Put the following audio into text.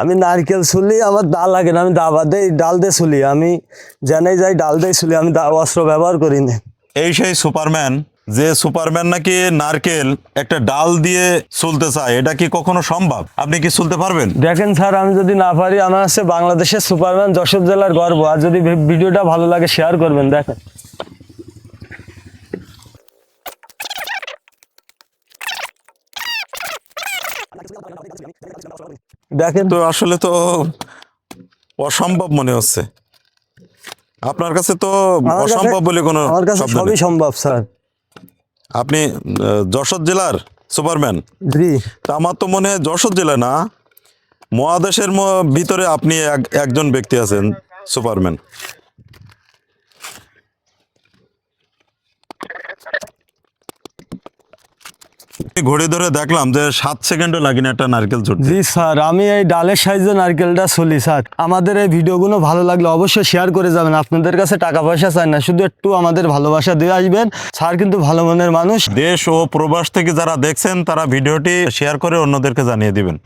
আমি নারকেল ছুলি, আমার দা লাগে না, আমি দা বাদে ডাল দিয়ে ছুলি। আমি জেনে যাই ডাল দিয়ে ছুলি, আমি অস্ত্র ব্যবহার করি না। এই সেই সুপারম্যান, যে সুপারম্যান নাকি নারকেল একটা ডাল দিয়ে চলতে চায়, এটা কি কখনো সম্ভব? আপনি কি চলতে পারবেন? দেখেন স্যার, আমি যদি না পারি, আমার হচ্ছে বাংলাদেশের সুপারম্যান, যশোর জেলার গর্ব। আর যদি ভিডিওটা ভালো লাগে শেয়ার করবেন। দেখেন দেখেন তো আসলে তো অসম্ভব মনে হচ্ছে আপনার কাছে। তো অসম্ভব বলে কোনো আমার কাছে শব্দ সবই নেই। সম্ভব স্যার। আপনি যশোর জেলার সুপারম্যান? জি। তা আমার তো মনে হয় যশোর জেলা না, মহাদেশের ভিতরে আপনি একজন ব্যক্তি আছেন সুপারম্যান। ঘড়ি ধরে দেখলাম যে 7 সেকেন্ডও লাগেনি একটা নারকেল ছুটতে। জি স্যার, আমি এই ডালের সাইজে নারকেলটা ছুলি স্যার। আমাদের এই ভিডিওগুলো ভালো লাগলে অবশ্যই শেয়ার করে যাবেন। আপনাদের কাছে টাকা পয়সা চাই না, শুধু একটু আমাদের ভালোবাসা দিয়ে আসবেন। স্যার কিন্তু ভালো মনের মানুষ। দেশ ও প্রবাস থেকে যারা দেখছেন তারা ভিডিওটি শেয়ার করে অন্যদেরকে জানিয়ে দিবেন।